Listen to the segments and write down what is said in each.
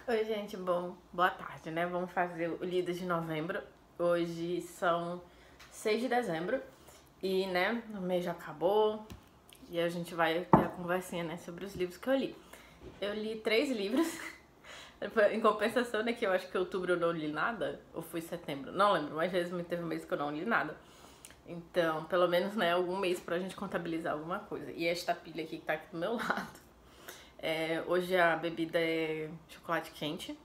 Oi, gente, boa tarde, né? Vamos fazer o Lido de novembro. Hoje são 6 de dezembro e, né, o mês já acabou e a gente vai ter a conversinha, né, sobre os livros que eu li. Eu li 3 livros, em compensação, né, que eu acho que outubro eu não li nada, ou foi setembro, não lembro, mas mesmo teve um mês que eu não li nada. Então, pelo menos, né, algum mês pra gente contabilizar alguma coisa. E esta pilha aqui que tá aqui do meu lado. Hoje a bebida é chocolate quente.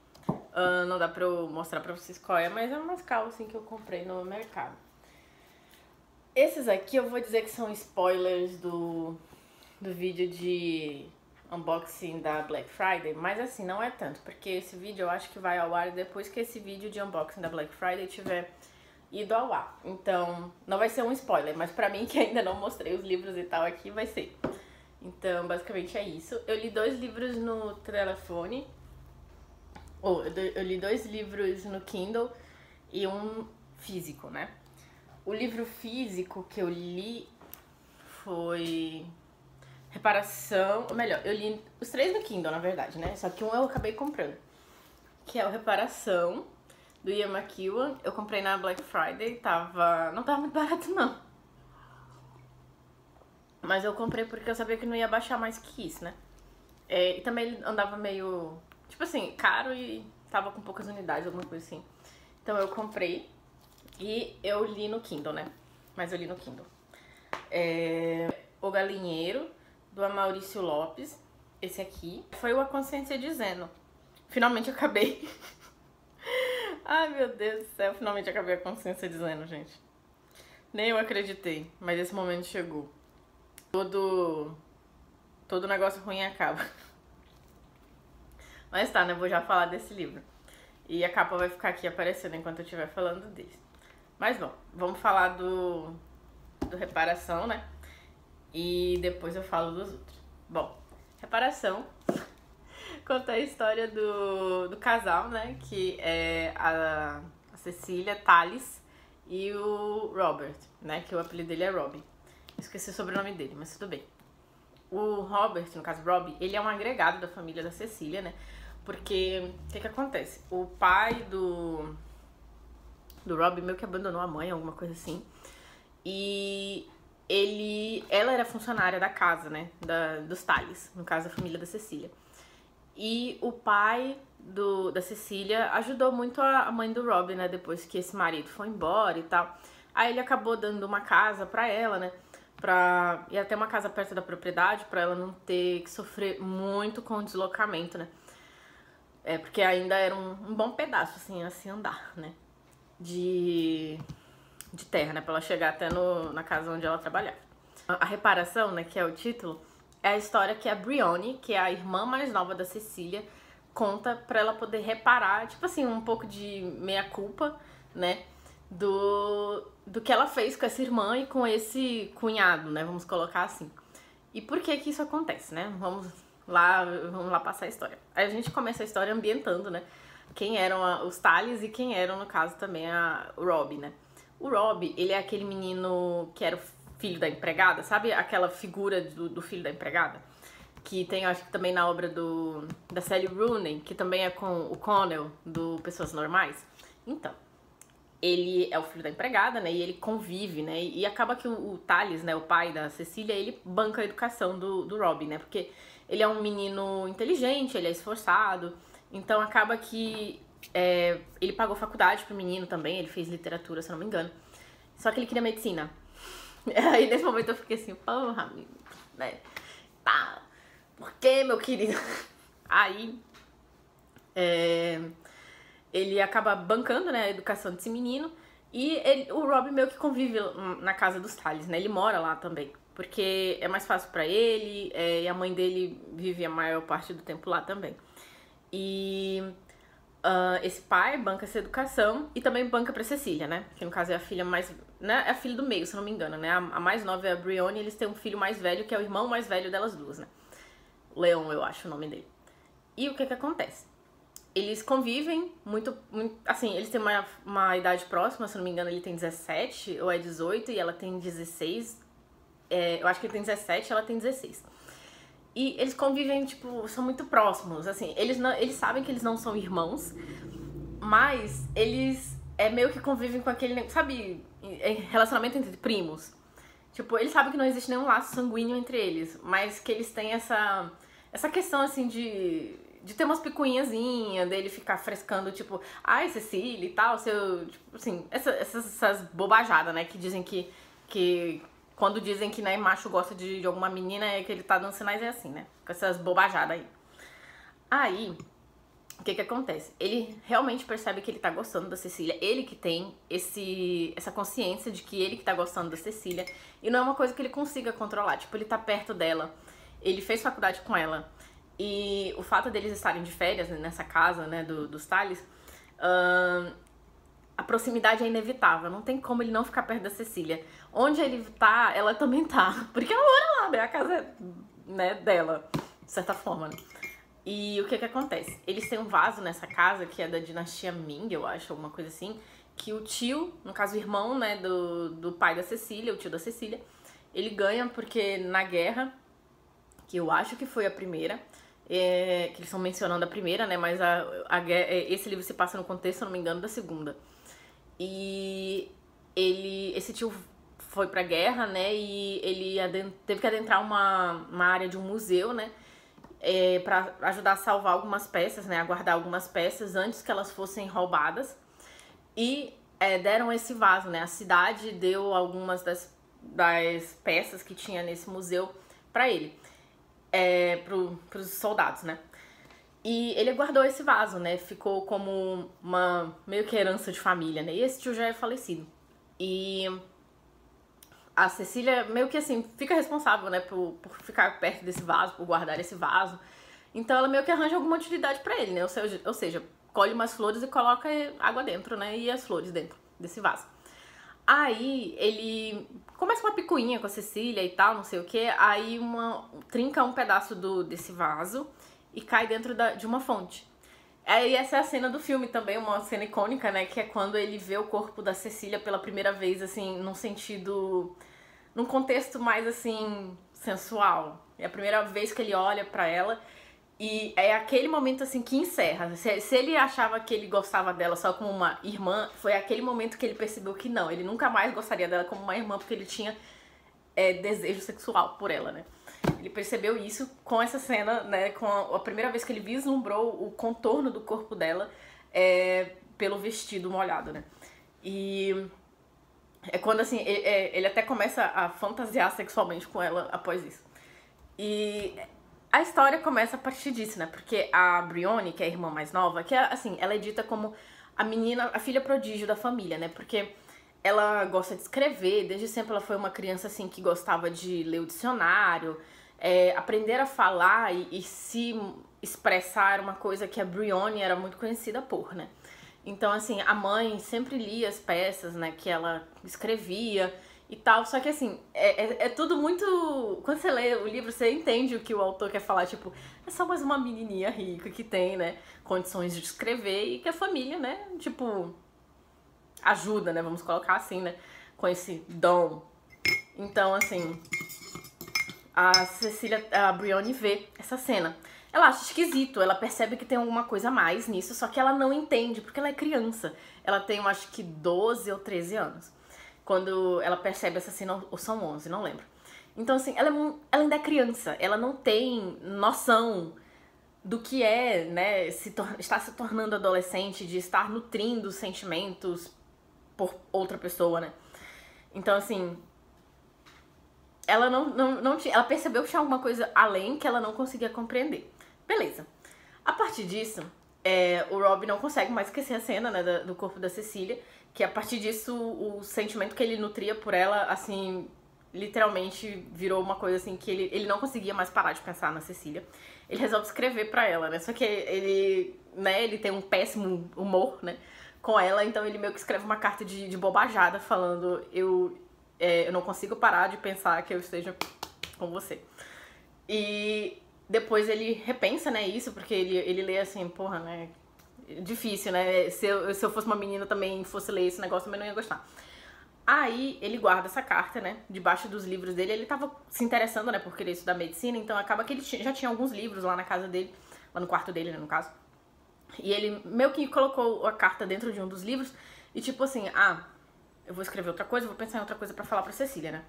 Não dá pra eu mostrar pra vocês qual é, mas é umas calças assim que eu comprei no mercado. Esses aqui eu vou dizer que são spoilers do vídeo de unboxing da Black Friday, mas assim, não é tanto, porque esse vídeo eu acho que vai ao ar depois que esse vídeo de unboxing da Black Friday tiver ido ao ar. Então, não vai ser um spoiler, mas pra mim que ainda não mostrei os livros e tal aqui, vai ser. Então, basicamente é isso. Eu li 2 livros no telefone, eu li 2 livros no Kindle e um físico, né? O livro físico que eu li foi Reparação, ou melhor, eu li os 3 no Kindle, na verdade, né? Só que um eu acabei comprando, que é o Reparação, do Ian McEwan. Eu comprei na Black Friday, não tava muito barato não. Mas eu comprei porque eu sabia que não ia baixar mais que isso, né? E também ele andava meio, tipo assim, caro e tava com poucas unidades, alguma coisa assim. Então eu comprei e eu li no Kindle, né? Mas eu li no Kindle. O Galinheiro, do Maurício Lopes. Esse aqui foi o A Consciência Dizendo. Finalmente acabei. Ai, meu Deus do céu, finalmente acabei A Consciência Dizendo, gente. Nem eu acreditei, mas esse momento chegou. Todo negócio ruim acaba. Mas tá, né? Vou já falar desse livro. E a capa vai ficar aqui aparecendo enquanto eu estiver falando dele. Mas bom, vamos falar do Reparação, né? E depois eu falo dos outros. Bom, Reparação conta a história do casal, né? Que é a Cecília Thales e o Robert, né? Que o apelido dele é Robbie. Esqueci o sobrenome dele, mas tudo bem. O Robert, no caso Robbie, ele é um agregado da família da Cecília, né? Porque o que acontece? O pai do Robbie meio que abandonou a mãe, alguma coisa assim. E ela era funcionária da casa, né? Dos Thales, no caso a família da Cecília. E o pai da Cecília ajudou muito a mãe do Robbie, né? Depois que esse marido foi embora e tal. Aí ele acabou dando uma casa pra ela, né? E até uma casa perto da propriedade, pra ela não ter que sofrer muito com o deslocamento, né? Porque ainda era um bom pedaço, assim andar, né? De terra, né? Pra ela chegar até na casa onde ela trabalhava. A Reparação, né? Que é o título, é a história que a Brione, que é a irmã mais nova da Cecília, conta pra ela poder reparar, tipo assim, um pouco de meia-culpa, né? Do que ela fez com essa irmã e com esse cunhado, né? Vamos colocar assim. E por que isso acontece, né? Vamos lá passar a história. Aí a gente começa a história ambientando, né? Quem eram os Thales e quem eram, no caso, também o Robbie, né? O Robbie, ele é aquele menino que era o filho da empregada, sabe? Aquela figura do filho da empregada? Que tem, acho que também na obra da Sally Rooney, que também é com o Connell, do Pessoas Normais. Então, ele é o filho da empregada, né? E ele convive, né? E acaba que o Thales, né? O pai da Cecília, ele banca a educação do Robbie, né? Porque ele é um menino inteligente, ele é esforçado. Então acaba que ele pagou faculdade pro menino também, ele fez literatura, se eu não me engano. Só que ele queria medicina. Aí nesse momento eu fiquei assim, porra, amigo, né? Tá, por que, meu querido? Aí ele acaba bancando, né, a educação desse menino. E o Robbie meio que convive na casa dos Thales, né? Ele mora lá também. Porque é mais fácil pra ele, e a mãe dele vive a maior parte do tempo lá também. E esse pai banca essa educação e também banca pra Cecília, né? Que no caso é a filha mais... né? É a filha do meio, se eu não me engano, né? A mais nova é a Brione e eles têm um filho mais velho, que é o irmão mais velho delas duas, né? Leon, eu acho o nome dele. E o que acontece? Eles convivem muito assim, eles têm uma idade próxima, se não me engano, ele tem 17 ou é 18 e ela tem 16. Eu acho que ele tem 17 e ela tem 16. E eles convivem, tipo, são muito próximos, assim. Eles sabem que eles não são irmãos, mas eles meio que convivem com aquele, sabe, relacionamento entre primos. Tipo, eles sabem que não existe nenhum laço sanguíneo entre eles, mas que eles têm essa questão, assim, de ter umas picuinhazinhas, dele ficar frescando, tipo, ai, Cecília e tal, seu, tipo, assim, essas bobajadas, né, que dizem que quando dizem que, né, macho gosta de alguma menina é que ele tá dando sinais, é assim, né, com essas bobajadas aí. Aí, o que acontece? Ele realmente percebe que ele tá gostando da Cecília, ele que tem essa consciência de que ele que tá gostando da Cecília, e não é uma coisa que ele consiga controlar, tipo, ele tá perto dela, ele fez faculdade com ela, e o fato deles estarem de férias, né, nessa casa, né, dos Tales, a proximidade é inevitável, não tem como ele não ficar perto da Cecília. Onde ele tá, ela também tá, porque ela mora lá, né, a casa é, né, dela, de certa forma, né. E o que acontece? Eles têm um vaso nessa casa, que é da dinastia Ming, eu acho, alguma coisa assim, que o tio, no caso o irmão, né, do pai da Cecília, o tio da Cecília, ele ganha porque na guerra, que eu acho que foi a primeira, que eles estão mencionando a primeira, né, mas esse livro se passa no contexto, se não me engano, da segunda. E esse tio foi pra guerra, né, e ele teve que adentrar uma área de um museu, né, pra ajudar a salvar algumas peças, né, a guardar algumas peças antes que elas fossem roubadas. E deram esse vaso, né, a cidade deu algumas das peças que tinha nesse museu pra ele, pros soldados, né. E ele guardou esse vaso, né, ficou como uma meio que herança de família, né, e esse tio já é falecido. E a Cecília meio que assim, fica responsável, né, por ficar perto desse vaso, por guardar esse vaso. Então ela meio que arranja alguma utilidade pra ele, né, ou seja, colhe umas flores e coloca água dentro, né, e as flores dentro desse vaso. Aí ele começa uma picuinha com a Cecília e tal, não sei o que, aí trinca um pedaço desse vaso e cai dentro de uma fonte. Aí essa é a cena do filme também, uma cena icônica, né, que é quando ele vê o corpo da Cecília pela primeira vez, assim, num contexto mais, assim, sensual. É a primeira vez que ele olha pra ela e é aquele momento, assim, que encerra. Se ele achava que ele gostava dela só como uma irmã, foi aquele momento que ele percebeu que não, ele nunca mais gostaria dela como uma irmã, porque ele tinha desejo sexual por ela, né. Ele percebeu isso com essa cena, né, com a primeira vez que ele vislumbrou o contorno do corpo dela pelo vestido molhado, né. E é quando, assim, ele até começa a fantasiar sexualmente com ela após isso. E a história começa a partir disso, né, porque a Briony, que é a irmã mais nova, que assim, ela é dita como a filha prodígio da família, né, porque ela gosta de escrever, desde sempre ela foi uma criança, assim, que gostava de ler o dicionário, aprender a falar e se expressar era uma coisa que a Briony era muito conhecida por, né. Então, assim, a mãe sempre lia as peças, né, que ela escrevia e tal, só que, assim, é tudo muito... Quando você lê o livro, você entende o que o autor quer falar, tipo, é só mais uma menininha rica que tem, né, condições de escrever e que a família, né, tipo, ajuda, né, vamos colocar assim, né, com esse dom. Então, assim, a Briony vê essa cena. Ela acha esquisito, ela percebe que tem alguma coisa a mais nisso, só que ela não entende, porque ela é criança. Ela tem, eu acho que 12 ou 13 anos. Quando ela percebe essa cena, ou são 11, não lembro. Então, assim, ela ainda é criança, ela não tem noção do que é, né, estar se tornando adolescente, de estar nutrindo sentimentos por outra pessoa, né. Então, assim, ela não tinha, ela percebeu que tinha alguma coisa além que ela não conseguia compreender. Beleza. A partir disso, o Rob não consegue mais esquecer a cena, né, do corpo da Cecília, que a partir disso o sentimento que ele nutria por ela, assim, literalmente virou uma coisa assim que ele não conseguia mais parar de pensar na Cecília. Ele resolve escrever pra ela, né, só que ele tem um péssimo humor, né, com ela, então ele meio que escreve uma carta de bobajada falando eu não consigo parar de pensar que eu esteja com você. E depois ele repensa, né, isso, porque ele lê assim, porra, né, difícil, né, se eu fosse uma menina também fosse ler esse negócio, também não ia gostar. Aí ele guarda essa carta, né, debaixo dos livros dele. Ele tava se interessando, né, por querer estudar medicina, então acaba que ele já tinha alguns livros lá na casa dele, lá no quarto dele, né, no caso. E ele meio que colocou a carta dentro de um dos livros e tipo assim, eu vou escrever outra coisa, vou pensar em outra coisa pra falar pra Cecília, né.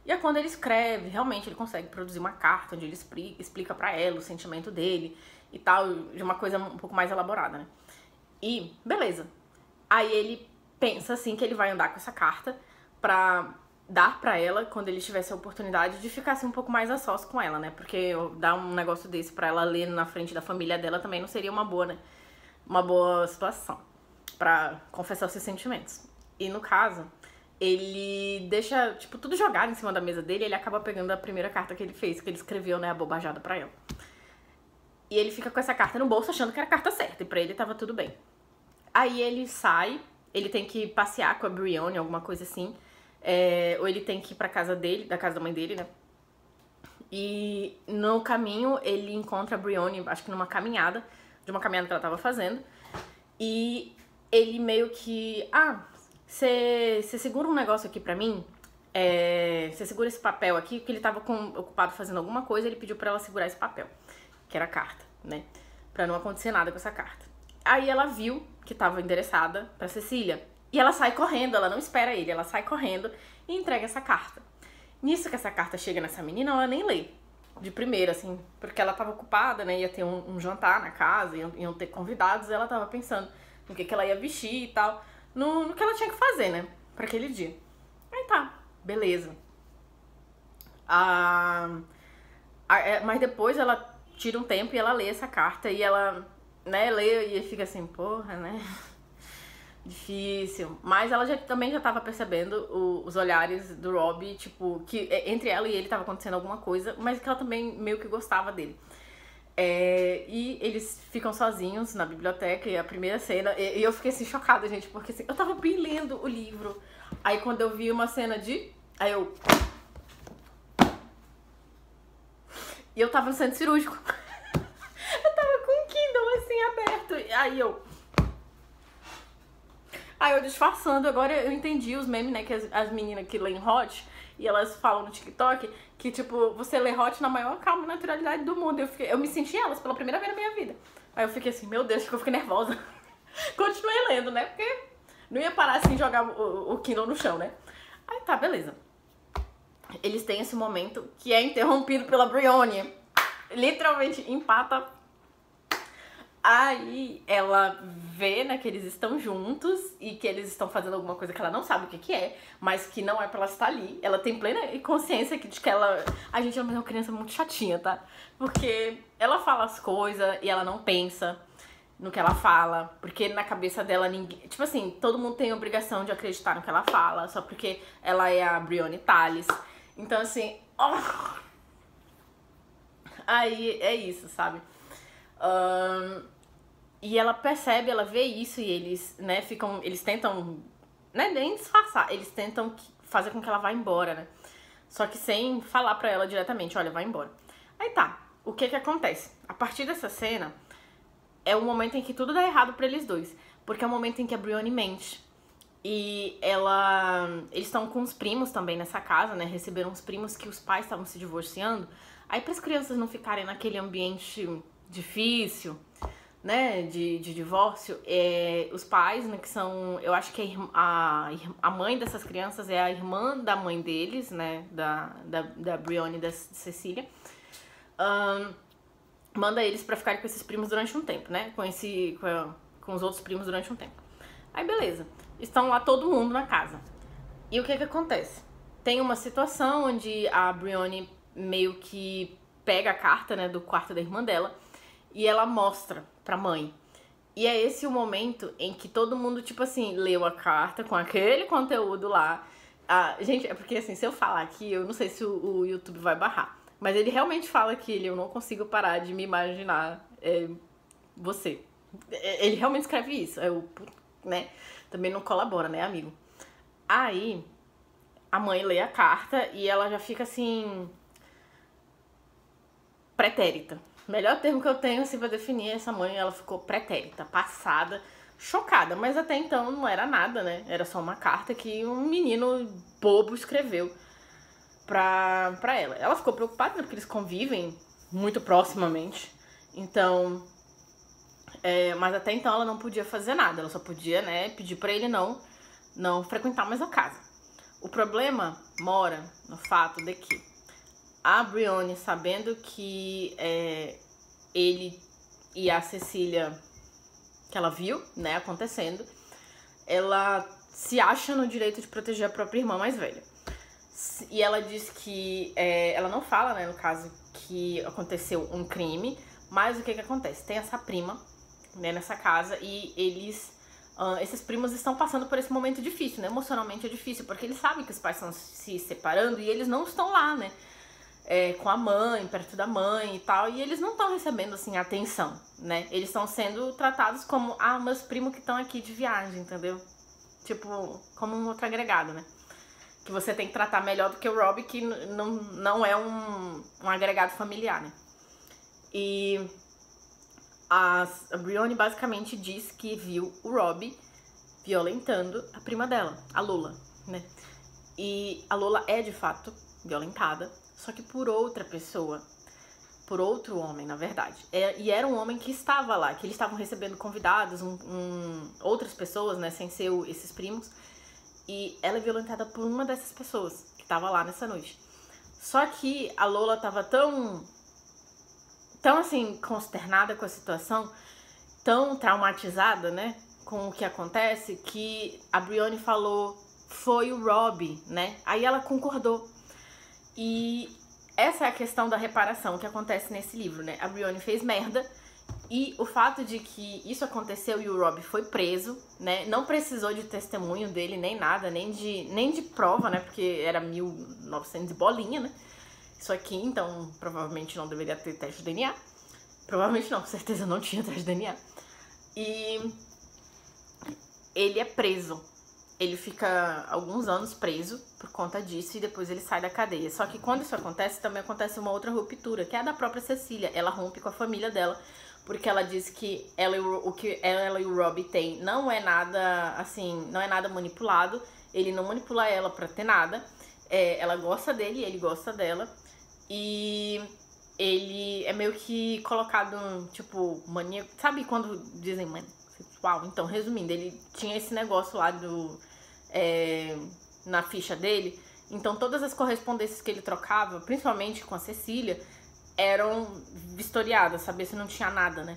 E aí quando ele escreve, realmente ele consegue produzir uma carta onde ele explica pra ela o sentimento dele e tal, de uma coisa um pouco mais elaborada, né. E beleza. Aí ele pensa assim que ele vai andar com essa carta pra dar pra ela quando ele tivesse a oportunidade de ficar assim um pouco mais a sós com ela, né? Porque dar um negócio desse pra ela ler na frente da família dela também não seria uma boa, né? Uma boa situação pra confessar os seus sentimentos. E no caso, ele deixa, tipo, tudo jogado em cima da mesa dele e ele acaba pegando a primeira carta que ele fez, que ele escreveu, né, abobajada pra ela. E ele fica com essa carta no bolso achando que era a carta certa e pra ele tava tudo bem. Aí ele sai, ele tem que passear com a Brienne, alguma coisa assim. Ou ele tem que ir pra casa dele, da casa da mãe dele, né? E no caminho ele encontra a Brienne, acho que numa caminhada, de uma caminhada que ela tava fazendo. E ele meio que... você segura um negócio aqui pra mim? Você segura esse papel aqui, porque ele tava ocupado fazendo alguma coisa, ele pediu pra ela segurar esse papel, que era a carta, né? Pra não acontecer nada com essa carta. Aí ela viu que tava endereçada pra Cecília. E ela sai correndo, ela não espera ele, ela sai correndo e entrega essa carta. Nisso que essa carta chega nessa menina, ela nem lê. De primeira, assim, porque ela tava ocupada, né? Ia ter um jantar na casa, iam ter convidados, e ela tava pensando no que ela ia vestir e tal. No que ela tinha que fazer, né? Pra aquele dia. Aí tá, beleza. Mas depois ela tira um tempo e ela lê essa carta e ela, né, lê e fica assim, porra, né? Difícil. Mas ela também já tava percebendo os olhares do Robb, tipo, que entre ela e ele tava acontecendo alguma coisa, mas que ela também meio que gostava dele. E eles ficam sozinhos na biblioteca, e a primeira cena, e eu fiquei assim chocada, gente, porque assim, eu tava bem lendo o livro. Aí quando eu vi uma cena aí eu... E eu tava no centro cirúrgico. Eu tava com o Kindle assim aberto. Aí eu disfarçando, agora eu entendi os memes, né, que as meninas que leem Hot, e elas falam no TikTok, que tipo, você lê Hot na maior calma e naturalidade do mundo. Eu me senti elas pela primeira vez na minha vida. Aí eu fiquei assim, meu Deus, que eu fiquei nervosa. Continuei lendo, né, porque não ia parar assim de jogar o Kindle no chão, né. Aí tá, beleza. Eles têm esse momento que é interrompido pela Brienne. Literalmente empata. Aí ela vê, né, que eles estão juntos e que eles estão fazendo alguma coisa que ela não sabe o que é, mas que não é pra ela estar ali. Ela tem plena consciência de que ela... A gente é uma criança muito chatinha, tá? Porque ela fala as coisas e ela não pensa no que ela fala, porque na cabeça dela ninguém... Tipo assim, todo mundo tem a obrigação de acreditar no que ela fala, só porque ela é a Brienne Tales. Então assim... Aí é isso, sabe? E ela percebe, ela vê isso e eles, né, eles tentam, né, nem disfarçar, eles tentam fazer com que ela vá embora, né? Só que sem falar pra ela diretamente, olha, vai embora. Aí tá, o que acontece? A partir dessa cena, é o momento em que tudo dá errado pra eles dois. Porque é o momento em que a Brienne mente. E eles estão com os primos também nessa casa, né? Receberam os primos que os pais estavam se divorciando. Aí para as crianças não ficarem naquele ambiente difícil, né, de divórcio, os pais, né, que são, eu acho que a mãe dessas crianças é a irmã da mãe deles, né, da Brienne e da Cecília, manda eles pra ficarem com esses primos durante um tempo, né, com os outros primos durante um tempo. Aí beleza, estão lá todo mundo na casa. E o que acontece? Tem uma situação onde a Brienne meio que pega a carta, né, do quarto da irmã dela e ela mostra pra mãe. E é esse o momento em que todo mundo, tipo assim, leu a carta com aquele conteúdo lá. Gente, é porque assim, se eu falar aqui, eu não sei se o YouTube vai barrar. Mas ele realmente fala que eu não consigo parar de me imaginar você. Ele realmente escreve isso. Né? Também não colabora, né, amigo? Aí, a mãe lê a carta e ela já fica assim... pretérita. Melhor termo que eu tenho assim pra definir essa mãe, ela ficou pretérita, passada chocada, mas até então não era nada, né? Era só uma carta que um menino bobo escreveu pra ela. Ela ficou preocupada, né? Porque eles convivem muito proximamente. Então, mas até então ela não podia fazer nada. Ela só podia, né, pedir pra ele não frequentar mais a casa. O problema mora no fato de que a Briony, sabendo que ele e a Cecília, que ela viu, né, acontecendo, ela se acha no direito de proteger a própria irmã mais velha. E ela diz que, ela não fala, né, no caso, que aconteceu um crime, mas o que acontece? Tem essa prima, né, nessa casa, e esses primos estão passando por esse momento difícil, né, emocionalmente é difícil, porque eles sabem que os pais estão se separando e eles não estão lá, né, com a mãe, perto da mãe e tal, e eles não estão recebendo, assim, atenção, né, eles estão sendo tratados como, meus primos que estão aqui de viagem, entendeu? Tipo, como um outro agregado, né, que você tem que tratar melhor do que o Rob, que não é um agregado familiar, né. E a Briony basicamente diz que viu o Rob violentando a prima dela, a Lola, né, e a Lola é de fato violentada, só que por outra pessoa, por outro homem, na verdade. E era um homem que estava lá, que eles estavam recebendo convidados, outras pessoas, né, sem ser esses primos. E ela é violentada por uma dessas pessoas que estava lá nessa noite. Só que a Lola estava tão assim, consternada com a situação, tão traumatizada, né, com o que acontece, que a Briony falou, foi o Rob, né? Aí ela concordou. E essa é a questão da reparação que acontece nesse livro, né? A Briony fez merda e o fato de que isso aconteceu e o Rob foi preso, né? Não precisou de testemunho dele, nem nada, nem de prova, né? Porque era 1900 e bolinha, né? Isso aqui, então, provavelmente não deveria ter teste de DNA. Provavelmente não, com certeza não tinha teste de DNA. E ele é preso. Ele fica alguns anos preso por conta disso e depois ele sai da cadeia. Só que quando isso acontece, também acontece uma outra ruptura, que é a da própria Cecília. Ela rompe com a família dela, porque ela diz que o que ela e o Rob têm não é nada, assim, não é nada manipulado. Ele não manipula ela pra ter nada. Ela gosta dele, ele gosta dela. E ele é meio que colocado, tipo, maníaco. Sabe quando dizem maníaco sexual? Então, resumindo, ele tinha esse negócio lá na ficha dele. Então, todas as correspondências que ele trocava, principalmente com a Cecília, eram vistoriadas, saber se não tinha nada, né,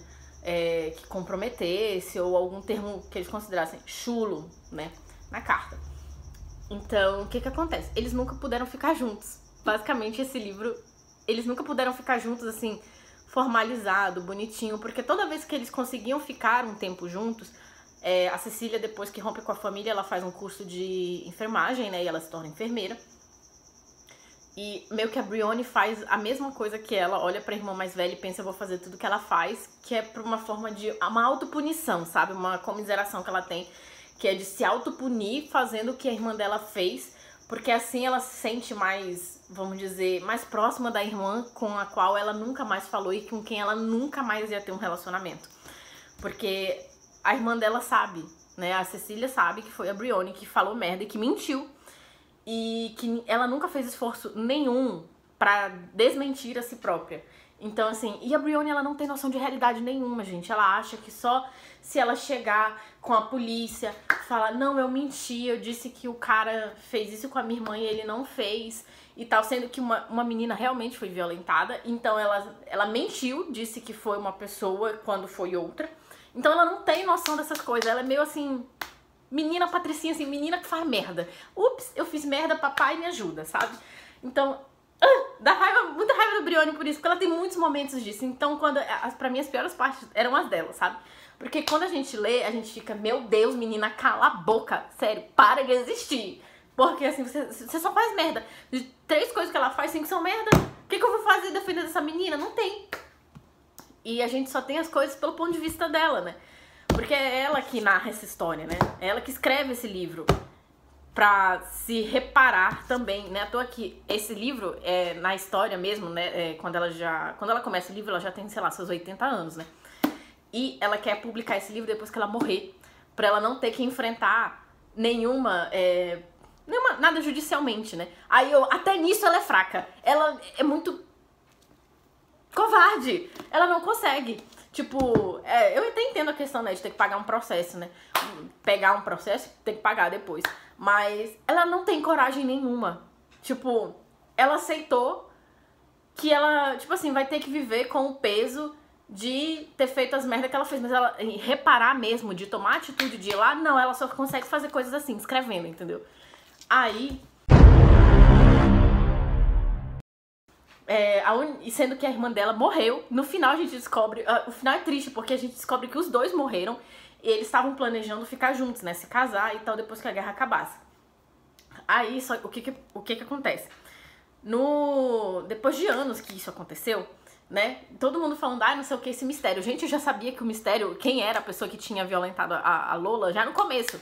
que comprometesse ou algum termo que eles considerassem chulo, né, na carta. Então, o que acontece? Eles nunca puderam ficar juntos. Basicamente, esse livro, eles nunca puderam ficar juntos, assim, formalizado, bonitinho, porque toda vez que eles conseguiam ficar um tempo juntos, a Cecília, depois que rompe com a família, ela faz um curso de enfermagem, né, e ela se torna enfermeira. E meio que a Briony faz a mesma coisa que ela, olha pra irmã mais velha e pensa, eu vou fazer tudo que ela faz, que é por uma forma de, uma autopunição, sabe, uma comiseração que ela tem, que é de se autopunir fazendo o que a irmã dela fez, porque assim ela se sente mais, vamos dizer, mais próxima da irmã com a qual ela nunca mais falou e com quem ela nunca mais ia ter um relacionamento. Porque a irmã dela sabe, né, a Cecília sabe que foi a Briony que falou merda e que mentiu. E que ela nunca fez esforço nenhum pra desmentir a si própria. Então, assim, e a Briony, ela não tem noção de realidade nenhuma, gente. Ela acha que só se ela chegar com a polícia, falar, não, eu menti, eu disse que o cara fez isso com a minha irmã e ele não fez, e tal, sendo que uma menina realmente foi violentada. Então, ela mentiu, disse que foi uma pessoa quando foi outra. Então, ela não tem noção dessas coisas. Ela é meio assim, menina patricinha, assim, menina que faz merda. Ups, eu fiz merda, papai me ajuda, sabe? Então, dá raiva, muita raiva da Briony por isso, porque ela tem muitos momentos disso. Então, pra mim, as piores partes eram as dela, sabe? Porque quando a gente lê, a gente fica, meu Deus, menina, cala a boca, sério, para de existir. Porque, assim, você só faz merda. De 3 coisas que ela faz, 5 são merda. O que eu vou fazer defendendo essa menina? Não tem. E a gente só tem as coisas pelo ponto de vista dela, né? Porque é ela que narra essa história, né? É ela que escreve esse livro pra se reparar também, né? À toa que esse livro, na história mesmo, né? Quando ela começa o livro, ela já tem, sei lá, seus 80 anos, né? E ela quer publicar esse livro depois que ela morrer, pra ela não ter que enfrentar nada judicialmente, né? Aí até nisso ela é fraca. Ela é muito covarde. Ela não consegue. Tipo, eu até entendo a questão, né, de ter que pagar um processo, né? Pegar um processo e ter que pagar depois. Mas ela não tem coragem nenhuma. Tipo, ela aceitou que ela, tipo assim, vai ter que viver com o peso de ter feito as merdas que ela fez. Mas ela reparar mesmo, de tomar atitude de ir lá, não, ela só consegue fazer coisas assim, escrevendo, entendeu? Aí... sendo que a irmã dela morreu, no final a gente descobre... o final é triste, porque a gente descobre que os dois morreram e eles estavam planejando ficar juntos, né? Se casar e tal, depois que a guerra acabasse. Aí, o que acontece? Depois de anos que isso aconteceu, né? Todo mundo falando, não sei o que, esse mistério. Gente, eu já sabia que o mistério, quem era a pessoa que tinha violentado a Lola, já no começo.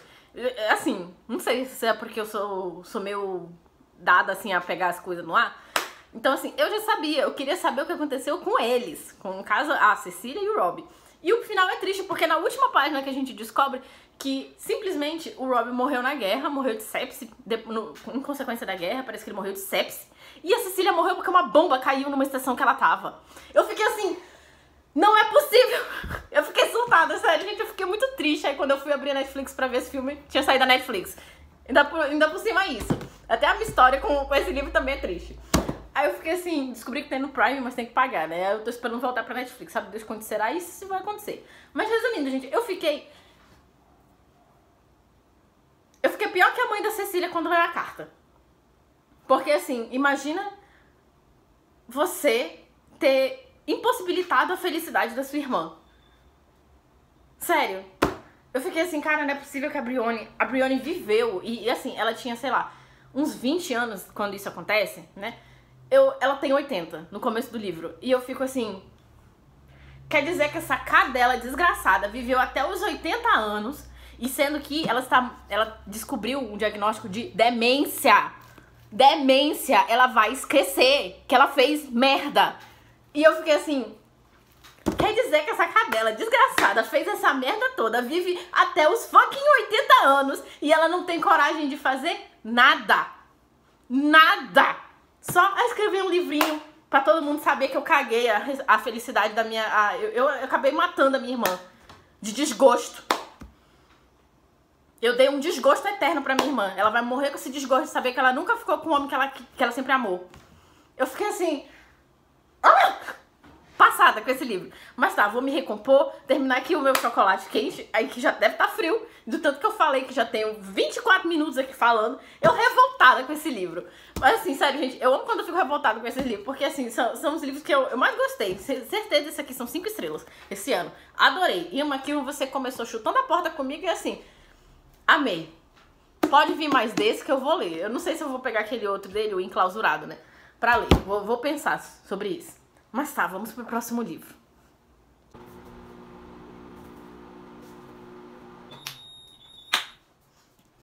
Assim, não sei se é porque eu sou meio dada, assim, a pegar as coisas no ar. Então, assim, eu já sabia, eu queria saber o que aconteceu com eles, com, no caso, a Cecília e o Robbie. E o final é triste, porque na última página que a gente descobre que, simplesmente, o Robbie morreu na guerra, morreu de sepse, em consequência da guerra, parece que ele morreu de sepse. E a Cecília morreu porque uma bomba caiu numa estação que ela tava. Eu fiquei assim, não é possível! Eu fiquei surtada, sério, gente, eu fiquei muito triste. Aí quando eu fui abrir a Netflix pra ver esse filme, tinha saído da Netflix. Ainda por cima isso. Até a minha história com esse livro também é triste. Aí eu fiquei assim, descobri que tem no Prime, mas tem que pagar, né? Eu tô esperando voltar pra Netflix, sabe Deus quando será isso, se vai acontecer. Mas resumindo, gente, eu fiquei pior que a mãe da Cecília quando leu a carta. Porque assim, imagina você ter impossibilitado a felicidade da sua irmã. Sério. Eu fiquei assim, cara, não é possível que a Brione viveu, e assim, ela tinha, sei lá, uns 20 anos quando isso acontece, né? Ela tem 80 no começo do livro. E eu fico assim... Quer dizer que essa cadela desgraçada viveu até os 80 anos. E sendo que ela descobriu um diagnóstico de demência. Demência. Ela vai esquecer que ela fez merda. E eu fiquei assim... Quer dizer que essa cadela desgraçada fez essa merda toda. Vive até os fucking 80 anos. E ela não tem coragem de fazer nada. Nada. Só escrever um livrinho pra todo mundo saber que eu caguei a felicidade da minha... Eu acabei matando a minha irmã. De desgosto. Eu dei um desgosto eterno pra minha irmã. Ela vai morrer com esse desgosto de saber que ela nunca ficou com o homem que ela sempre amou. Eu fiquei assim... passada com esse livro. Mas tá, vou me recompor, terminar aqui o meu chocolate quente, aí que já deve estar frio, do tanto que eu falei que já tenho 24 minutos aqui falando, eu revoltada com esse livro. Mas assim, sério, gente, eu amo quando eu fico revoltada com esses livros, porque assim, são os livros que eu mais gostei. Certeza, esse aqui são 5 estrelas esse ano. Adorei. E uma que você começou chutando a porta comigo e assim, amei. Pode vir mais desse que eu vou ler. Eu não sei se eu vou pegar aquele outro dele, o Enclausurado, né, pra ler. Vou pensar sobre isso. Mas tá, vamos pro próximo livro.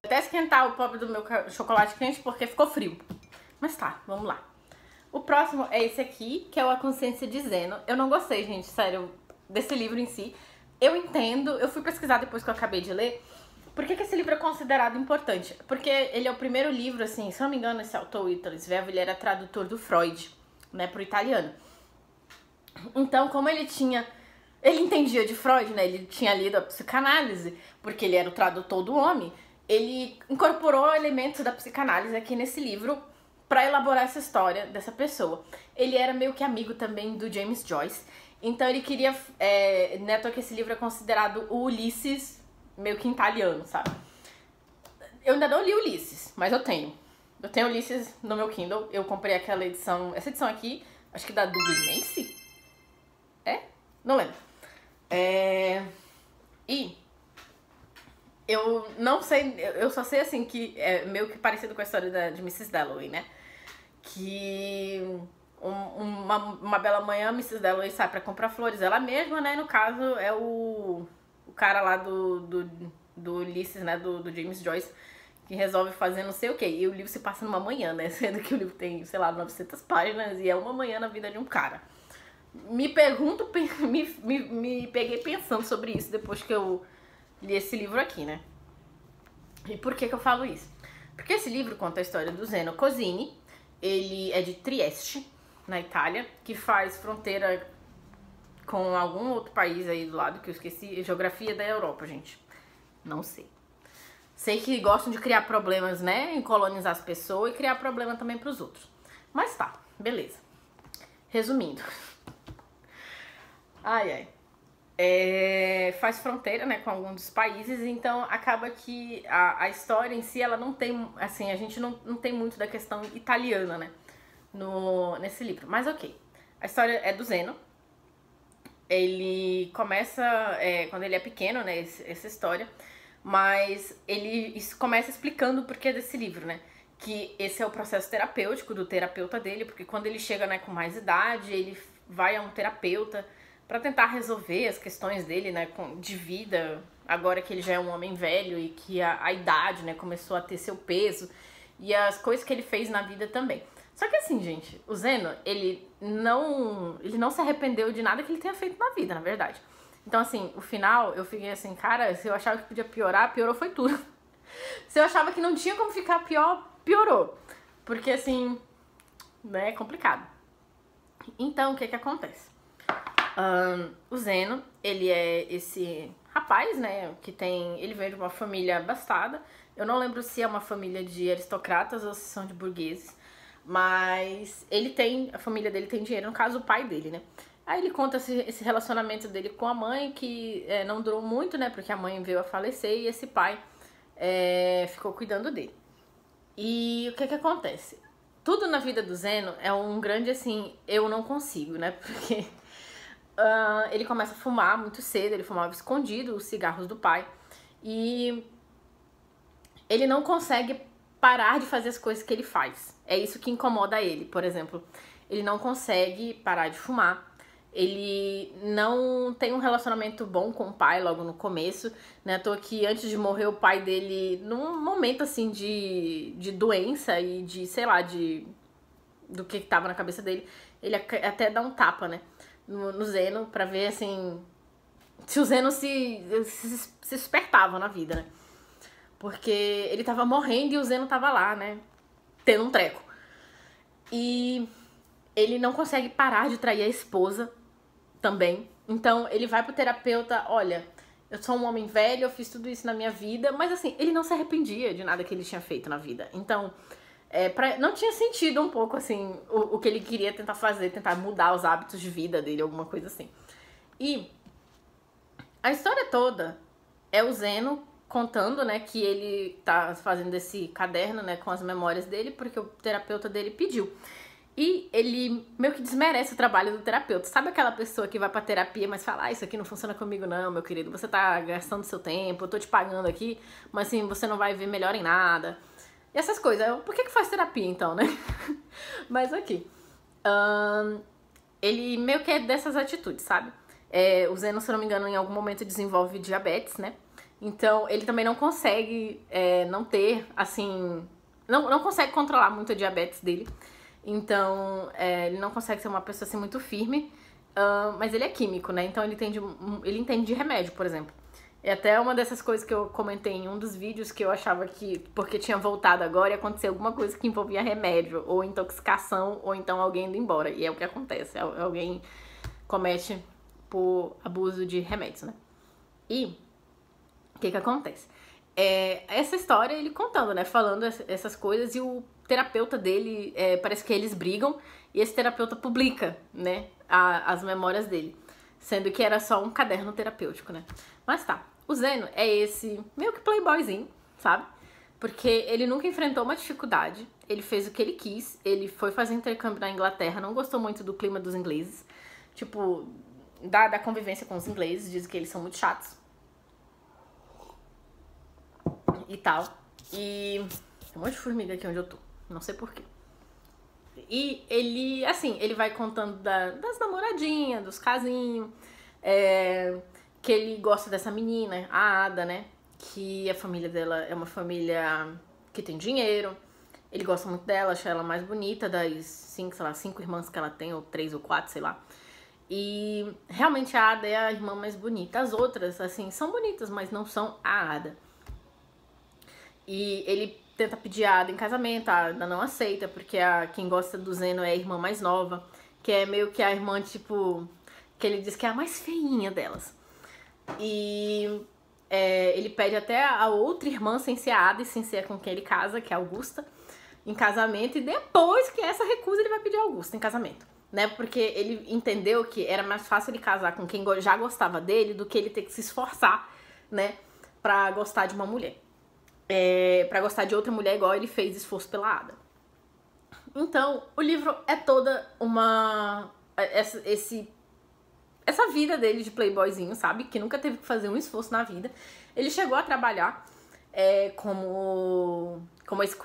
Vou até esquentar o pobre do meu chocolate quente porque ficou frio. Mas tá, vamos lá. O próximo é esse aqui, que é o A Consciência de Zeno. Eu não gostei, gente, sério, desse livro em si. Eu entendo, eu fui pesquisar depois que eu acabei de ler. Por que esse livro é considerado importante? Porque ele é o primeiro livro, assim, se eu não me engano, esse autor, Ítalo Svevo, ele era tradutor do Freud, né, pro italiano. Então, como ele entendia de Freud, né? Ele tinha lido a psicanálise, porque ele era o tradutor do homem. Ele incorporou elementos da psicanálise aqui nesse livro para elaborar essa história dessa pessoa. Ele era meio que amigo também do James Joyce. Então ele queria... né, que esse livro é considerado o Ulisses meio que italiano, sabe? Eu ainda não li Ulisses, mas eu tenho. Eu tenho Ulisses no meu Kindle. Eu comprei aquela edição... Essa edição aqui, acho que da Dublinense. Não lembro. E eu não sei, eu só sei assim que é meio que parecido com a história de Mrs. Dalloway, né? Que uma bela manhã Mrs. Dalloway sai pra comprar flores ela mesma, né? No caso é o cara lá do Ulisses, né? Do James Joyce, que resolve fazer não sei o que. E o livro se passa numa manhã, né? Sendo que o livro tem, sei lá, 900 páginas e é uma manhã na vida de um cara. me pergunto, me peguei pensando sobre isso depois que eu li esse livro aqui, né? E por que eu falo isso? Porque esse livro conta a história do Zeno Cosini. Ele é de Trieste, na Itália, que faz fronteira com algum outro país aí do lado, que eu esqueci. Geografia da Europa, gente. Não sei. Sei que gostam de criar problemas, né? Em colonizar as pessoas e criar problema também pros outros. Mas tá, beleza. Resumindo. Faz fronteira, né, com alguns dos países, então acaba que a história em si, ela não tem, assim, a gente não tem muito da questão italiana, né, nesse livro. Mas ok, a história é do Zeno. Ele começa, quando ele é pequeno, né, essa história, mas ele começa explicando o porquê desse livro, né, que esse é o processo terapêutico do terapeuta dele, porque quando ele chega, né, com mais idade, ele vai a um terapeuta para tentar resolver as questões dele, né, de vida, agora que ele já é um homem velho e que a idade, né, começou a ter seu peso e as coisas que ele fez na vida também. Só que assim, gente, o Zeno, ele não se arrependeu de nada que ele tenha feito na vida, na verdade. Então, assim, o final, eu fiquei assim, cara, se eu achava que podia piorar, piorou foi tudo. Se eu achava que não tinha como ficar pior, piorou. Porque, assim, né, é complicado. Então, o que que acontece? O Zeno, ele é esse rapaz, né, ele vem de uma família abastada. Eu não lembro se é uma família de aristocratas ou se são de burgueses, mas a família dele tem dinheiro, no caso o pai dele, né. Aí ele conta esse relacionamento dele com a mãe, que não durou muito, né, porque a mãe veio a falecer e esse pai ficou cuidando dele. E o que que acontece? Tudo na vida do Zeno é um grande, assim, eu não consigo, né, porque ele começa a fumar muito cedo, ele fumava escondido os cigarros do pai. E ele não consegue parar de fazer as coisas que ele faz. É isso que incomoda ele, por exemplo. Ele não consegue parar de fumar. Ele não tem um relacionamento bom com o pai logo no começo, né? À toa que antes de morrer o pai dele, num momento assim de doença e de, sei lá, do que tava na cabeça dele, ele até dá um tapa, né? No Zeno, pra ver, assim, se o Zeno se despertava na vida, né? Porque ele tava morrendo e o Zeno tava lá, né? Tendo um treco. E ele não consegue parar de trair a esposa também. Então, ele vai pro terapeuta, olha, eu sou um homem velho, eu fiz tudo isso na minha vida, mas assim, ele não se arrependia de nada que ele tinha feito na vida. Então, não tinha sentido um pouco, assim, o que ele queria tentar fazer, tentar mudar os hábitos de vida dele, alguma coisa assim. E a história toda é o Zeno contando, né, que ele tá fazendo esse caderno, né, com as memórias dele, porque o terapeuta dele pediu. E ele meio que desmerece o trabalho do terapeuta. Sabe aquela pessoa que vai pra terapia, mas fala, isso aqui não funciona comigo não, meu querido, você tá gastando seu tempo, eu tô te pagando aqui, mas assim, você não vai ver melhor em nada. E essas coisas. Por que faz terapia, então, né? Mas aqui. Ele meio que é dessas atitudes, sabe? O Zeno, se eu não me engano, em algum momento desenvolve diabetes, né? Então, ele também não consegue não ter, assim... Não consegue controlar muito a diabetes dele. Então, ele não consegue ser uma pessoa, assim, muito firme. Mas ele é químico, né? Então, ele entende de remédio, por exemplo. É até uma dessas coisas que eu comentei em um dos vídeos, que eu achava que, porque tinha voltado agora, ia acontecer alguma coisa que envolvia remédio, ou intoxicação, ou então alguém indo embora. E é o que acontece, alguém comete por abuso de remédios, né? E o que acontece? Essa história, ele contando, né? Falando essas coisas, e o terapeuta dele, parece que eles brigam, e esse terapeuta publica, né? As memórias dele. Sendo que era só um caderno terapêutico, né? Mas tá. O Zeno é esse meio que playboyzinho, sabe? Porque ele nunca enfrentou uma dificuldade, ele fez o que ele quis, ele foi fazer intercâmbio na Inglaterra, não gostou muito do clima dos ingleses, tipo, da convivência com os ingleses, diz que eles são muito chatos e tal. E tem um monte de formiga aqui onde eu tô, não sei porquê. E ele, assim, ele vai contando das namoradinhas, dos casinhos, que ele gosta dessa menina, a Ada, né? Que a família dela é uma família que tem dinheiro. Ele gosta muito dela, acha ela mais bonita das cinco irmãs que ela tem, ou 3 ou 4, sei lá. E realmente a Ada é a irmã mais bonita. As outras, assim, são bonitas, mas não são a Ada. E ele tenta pedir a Ada em casamento, a Ada não aceita, porque quem gosta do Zeno é a irmã mais nova, que é meio que a irmã, tipo, que ele diz que é a mais feinha delas. E ele pede até a outra irmã, sem ser a Ada e sem ser com quem ele casa, que é a Augusta, em casamento. E depois que essa recusa, ele vai pedir a Augusta em casamento, né? Porque ele entendeu que era mais fácil ele casar com quem já gostava dele do que ele ter que se esforçar, né, pra gostar de uma mulher. Pra gostar de outra mulher igual ele fez esforço pela Ada. Então, o livro é toda essa vida dele de playboyzinho, sabe? Que nunca teve que fazer um esforço na vida. Ele chegou a trabalhar com esse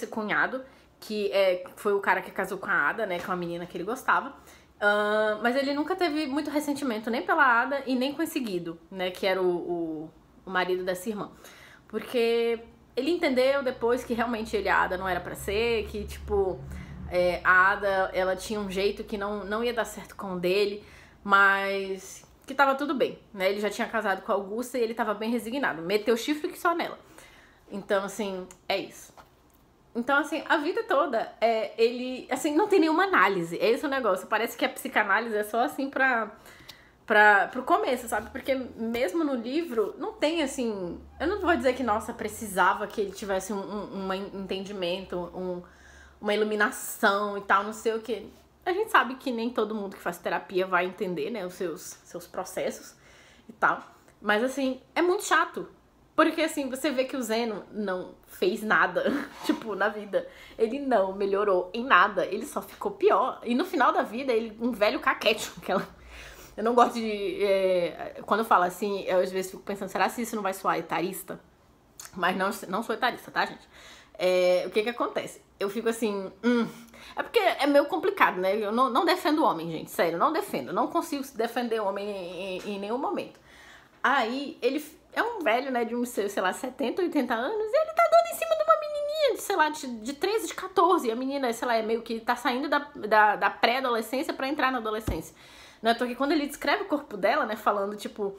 cunhado, que foi o cara que casou com a Ada, né? Com a menina que ele gostava. Mas ele nunca teve muito ressentimento nem pela Ada e nem com esse Guido, né? Que era o marido dessa irmã. Porque ele entendeu depois que realmente a Ada não era pra ser, que, tipo, a Ada, ela tinha um jeito que não ia dar certo com o dele, mas que tava tudo bem, né? Ele já tinha casado com a Augusta e ele tava bem resignado. Meteu chifre que só nela. Então, assim, é isso. Então, assim, a vida toda, ele, assim, não tem nenhuma análise. É esse o negócio. Parece que a psicanálise é só, assim, pro começo, sabe? Porque mesmo no livro, não tem, assim... Eu não vou dizer que, nossa, precisava que ele tivesse um entendimento, uma iluminação e tal, não sei o quê. A gente sabe que nem todo mundo que faz terapia vai entender, né, os seus processos e tal. Mas, assim, é muito chato. Porque, assim, você vê que o Zeno não fez nada, tipo, na vida. Ele não melhorou em nada, ele só ficou pior. E no final da vida, ele um velho caquete, aquela... Eu não gosto de... quando eu falo assim, eu às vezes fico pensando, será que isso não vai soar etarista? Mas não sou etarista, tá, gente? O que acontece? Eu fico assim... É porque é meio complicado, né? Eu não defendo o homem, gente. Sério, não defendo. Não consigo defender o homem em nenhum momento. Aí, ele é um velho, né? De uns, sei lá, 70, 80 anos. E ele tá dando em cima de uma menininha, sei lá, de 13, de 14. E a menina, sei lá, é meio que tá saindo da pré-adolescência pra entrar na adolescência. Não é porque quando ele descreve o corpo dela, né, falando, tipo,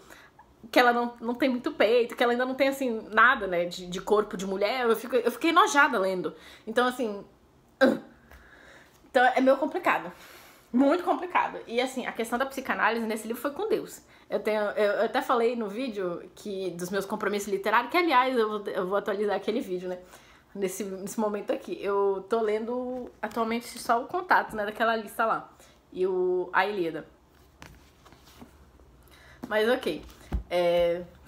que ela não tem muito peito, que ela ainda não tem, assim, nada, né, de corpo de mulher, eu fiquei enojada lendo. Então, assim... Então, é meio complicado. Muito complicado. E, assim, a questão da psicanálise nesse livro foi com Deus. Eu até falei no vídeo dos meus compromissos literários, que, aliás, eu vou atualizar aquele vídeo, né, nesse momento aqui. Eu tô lendo atualmente só o Contato, né, daquela lista lá. E a Ilíada. Mas ok,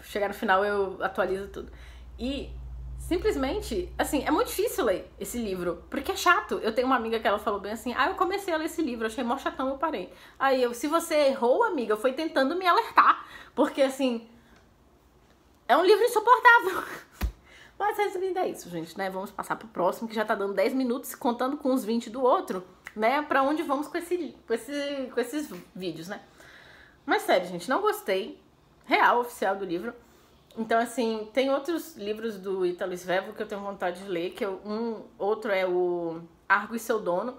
chegar no final eu atualizo tudo. E simplesmente, assim, é muito difícil ler esse livro, porque é chato. Eu tenho uma amiga que ela falou bem assim, eu comecei a ler esse livro, achei mó chatão, eu parei. Aí se você errou, amiga, foi tentando me alertar, porque assim, é um livro insuportável. Mas resumindo é isso, gente, né? Vamos passar pro próximo, que já tá dando 10 minutos, contando com os 20 do outro, né? Pra onde vamos com esses vídeos, né? Mas sério, gente, não gostei. Real, oficial do livro. Então, assim, tem outros livros do Ítalo Svevo que eu tenho vontade de ler, que outro é o Argo e Seu Dono,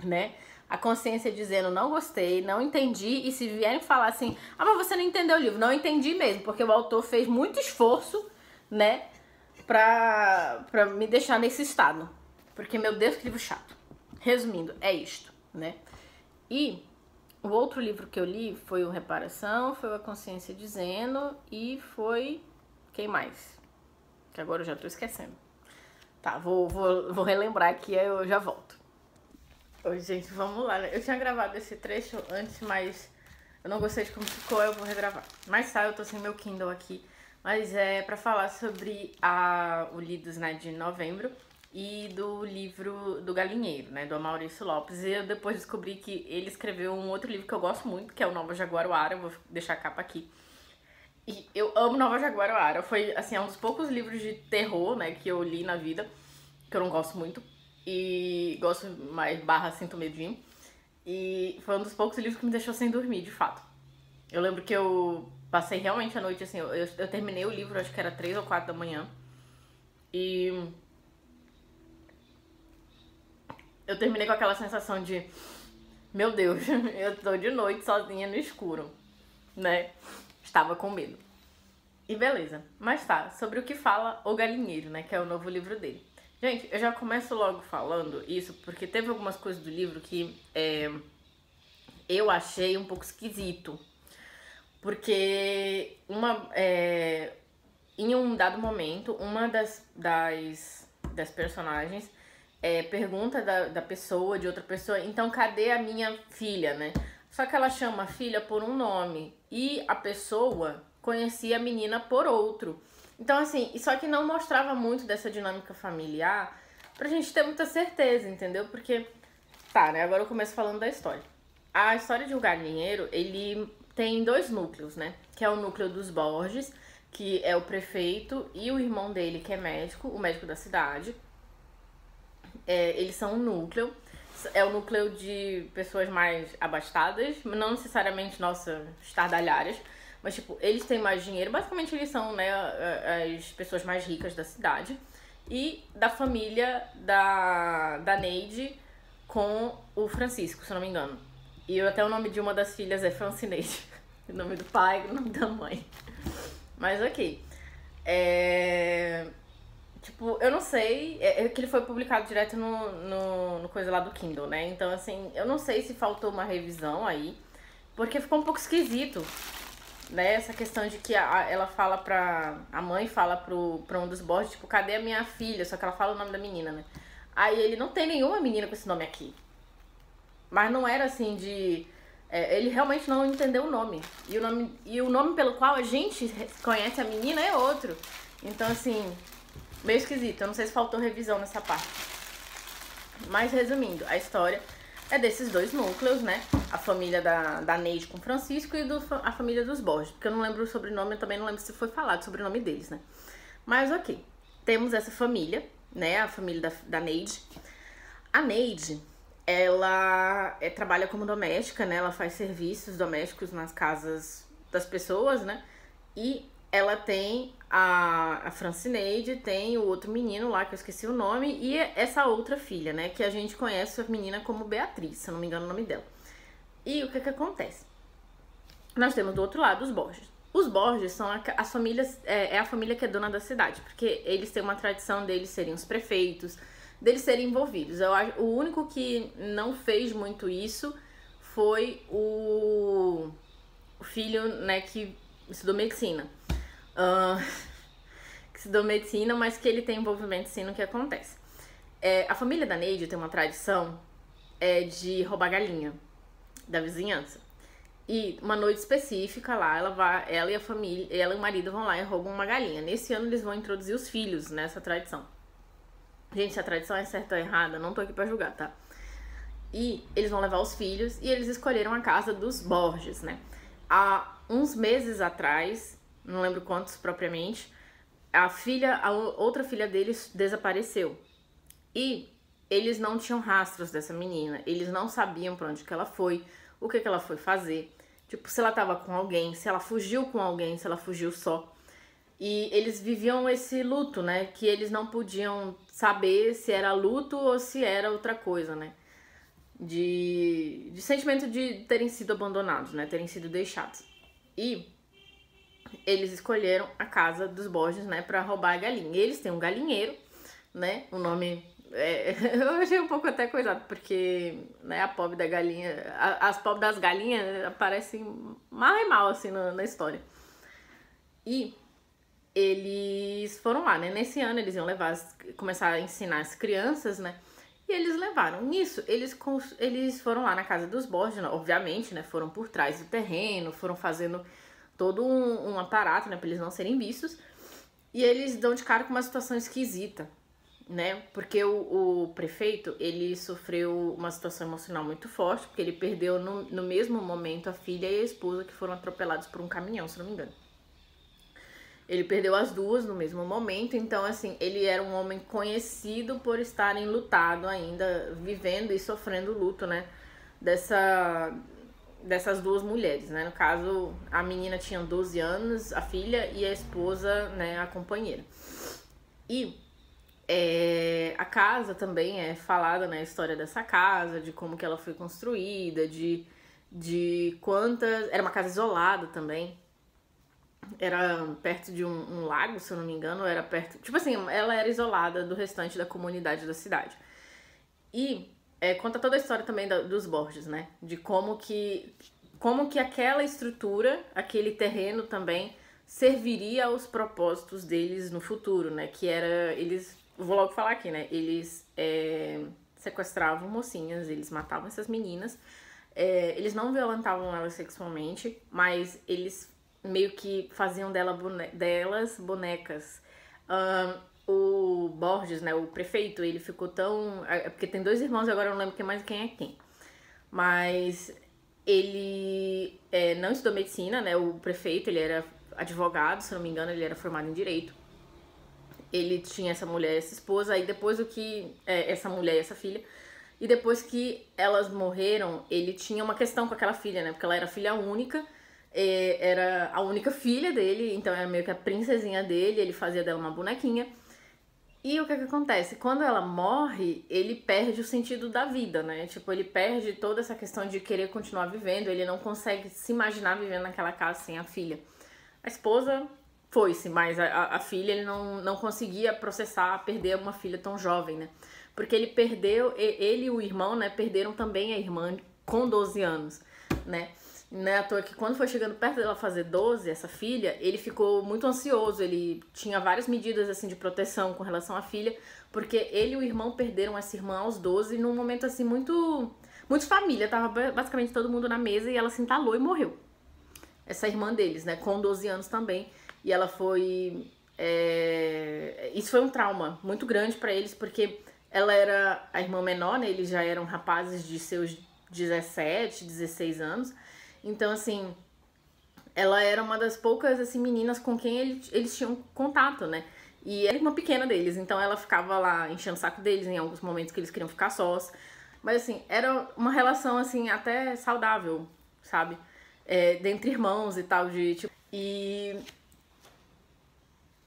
né? A consciência dizendo, não gostei, não entendi, e se vierem falar assim, mas você não entendeu o livro. Não entendi mesmo, porque o autor fez muito esforço, né, pra me deixar nesse estado. Porque, meu Deus, que livro chato. Resumindo, é isto, né? E... o outro livro que eu li foi o Reparação, foi o A Consciência Dizendo e foi... quem mais? Que agora eu já tô esquecendo. Tá, vou relembrar aqui, aí eu já volto. Oi, gente, vamos lá. Eu tinha gravado esse trecho antes, mas eu não gostei de como ficou, eu vou regravar. Mas tá, eu tô sem meu Kindle aqui. Mas é pra falar sobre o Lidos, né, de novembro. E do livro do Galinheiro, né, do Maurício Lopes. E eu depois descobri que ele escreveu um outro livro que eu gosto muito, que é o Nova Jaguaruara. Eu vou deixar a capa aqui. E eu amo Nova Jaguaruara. Foi, assim, um dos poucos livros de terror, né, que eu li na vida, que eu não gosto muito. E gosto mais sinto medinho. E foi um dos poucos livros que me deixou sem dormir, de fato. Eu lembro que eu passei realmente a noite, assim, eu terminei o livro, acho que era 3 ou 4 da manhã. E... eu terminei com aquela sensação de... Meu Deus, eu tô de noite sozinha no escuro, né? Estava com medo. E beleza. Mas tá, sobre o que fala O Galinheiro, né? Que é o novo livro dele. Gente, eu já começo logo falando isso, porque teve algumas coisas do livro que eu achei um pouco esquisito. Porque em um dado momento, uma das personagens pergunta da pessoa, de outra pessoa, então cadê a minha filha, né? Só que ela chama a filha por um nome e a pessoa conhecia a menina por outro. Então, assim, só que não mostrava muito dessa dinâmica familiar pra gente ter muita certeza, entendeu? Porque, tá, né? Agora eu começo falando da história. A história de O Galinheiro, ele tem dois núcleos, né? Que é o núcleo dos Borges, que é o prefeito, e o irmão dele, que é médico, o médico da cidade. Eles são um núcleo. É o núcleo de pessoas mais abastadas, não necessariamente, nossa, estardalhadas, mas, tipo, eles têm mais dinheiro. Basicamente, eles são, né, as pessoas mais ricas da cidade. E da família da Neide com o Francisco, se eu não me engano. E até o nome de uma das filhas é Francineide. O nome do pai e o nome da mãe. Mas ok. Tipo, eu não sei. Que ele foi publicado direto no coisa lá do Kindle, né? Então, assim, eu não sei se faltou uma revisão aí. Porque ficou um pouco esquisito, né? Essa questão de que ela fala a mãe fala pra um dos Borges, tipo, cadê a minha filha? Só que ela fala o nome da menina, né? Aí ele não tem nenhuma menina com esse nome aqui. Mas não era assim de... ele realmente não entendeu o nome. E o nome pelo qual a gente conhece a menina é outro. Então, assim, meio esquisito. Eu não sei se faltou revisão nessa parte. Mas, resumindo, a história é desses dois núcleos, né? A família da Neide com Francisco e a família dos Borges. Porque eu não lembro o sobrenome, eu também não lembro se foi falado o sobrenome deles, né? Mas, ok. Temos essa família, né? A família da Neide. A Neide, ela trabalha como doméstica, né? Ela faz serviços domésticos nas casas das pessoas, né? E ela tem a Francineide, tem o outro menino lá, que eu esqueci o nome, e essa outra filha, né? Que a gente conhece a menina como Beatriz, se eu não me engano o nome dela. E o que acontece? Nós temos do outro lado os Borges. Os Borges são as famílias, a família que é dona da cidade, porque eles têm uma tradição deles serem os prefeitos, deles serem envolvidos. Eu acho, o único que não fez muito isso foi o filho, né, que estudou medicina. Que estudou medicina, mas que ele tem envolvimento sim no que acontece. A família da Neide tem uma tradição de roubar galinha da vizinhança. E uma noite específica lá, ela e a família, ela e o marido vão lá e roubam uma galinha. Nesse ano eles vão introduzir os filhos nessa tradição. Gente, se a tradição é certa ou errada, não tô aqui pra julgar, tá? E eles vão levar os filhos e eles escolheram a casa dos Borges, né? Há uns meses atrás, não lembro quantos propriamente, a outra filha deles desapareceu. E eles não tinham rastros dessa menina, eles não sabiam pra onde que ela foi, o que ela foi fazer, tipo, se ela tava com alguém, se ela fugiu com alguém, se ela fugiu só. E eles viviam esse luto, né, que eles não podiam saber se era luto ou se era outra coisa, né, de sentimento de terem sido abandonados, né, terem sido deixados. E eles escolheram a casa dos Borges, né, pra roubar a galinha. E eles têm um galinheiro, né, o nome... eu achei um pouco até coisado, porque, né, a pobre da galinha... As pobres das galinhas aparecem mal, assim, na história. E eles foram lá, né, nesse ano eles iam começar a ensinar as crianças, né, e eles levaram. Nisso, eles foram lá na casa dos Borges, né, obviamente, né, foram por trás do terreno, foram fazendo todo um aparato, né, pra eles não serem vistos, e eles dão de cara com uma situação esquisita, né, porque o prefeito, ele sofreu uma situação emocional muito forte, porque ele perdeu no mesmo momento a filha e a esposa, que foram atropelados por um caminhão, se não me engano. Ele perdeu as duas no mesmo momento, então, assim, ele era um homem conhecido por estar enlutado ainda, vivendo e sofrendo luto, né, dessas duas mulheres, né, no caso, a menina tinha 12 anos, a filha, e a esposa, né, a companheira. E A casa também é falada, né, a história dessa casa, de como que ela foi construída, de quantas... Era uma casa isolada também. Era perto de um lago, se eu não me engano, era perto... Tipo assim, ela era isolada do restante da comunidade da cidade. E conta toda a história também dos Borges, né? De como que aquela estrutura, aquele terreno também serviria aos propósitos deles no futuro, né? Que era... Eles... Vou logo falar aqui, né? Eles sequestravam mocinhas, eles matavam essas meninas. Eles não violentavam elas sexualmente, mas eles meio que faziam delas bonecas. O Borges, né, o prefeito, ele ficou tão... Porque tem 2 irmãos, agora eu não lembro quem é quem. Mas ele não estudou medicina, né, o prefeito, ele era advogado, se não me engano, ele era formado em direito. Ele tinha essa mulher, essa esposa, aí depois essa mulher e essa filha, e depois que elas morreram, ele tinha uma questão com aquela filha, né, porque ela era filha única, era a única filha dele, então era meio que a princesinha dele, ele fazia dela uma bonequinha. E o que acontece? Quando ela morre, ele perde o sentido da vida, né? Tipo, ele perde toda essa questão de querer continuar vivendo, ele não consegue se imaginar vivendo naquela casa sem a filha. A esposa foi-se, mas a filha ele não conseguia processar perder uma filha tão jovem, né? Porque ele ele e o irmão, né, perderam também a irmã com 12 anos, né? Não é à toa que quando foi chegando perto dela fazer 12, essa filha, ele ficou muito ansioso, ele tinha várias medidas assim de proteção com relação à filha, porque ele e o irmão perderam essa irmã aos 12 num momento assim muito família, tava basicamente todo mundo na mesa e ela se entalou e morreu. Essa irmã deles, né, com 12 anos também, e ela foi... Isso foi um trauma muito grande pra eles, porque ela era a irmã menor, né, eles já eram rapazes de seus 17, 16 anos, então, assim, ela era uma das poucas, assim, meninas com quem eles tinham contato, né? E era a irmã pequena deles, então ela ficava lá enchendo o saco deles em alguns momentos que eles queriam ficar sós. Mas, assim, era uma relação, assim, até saudável, sabe? Dentre irmãos e tal, de tipo... E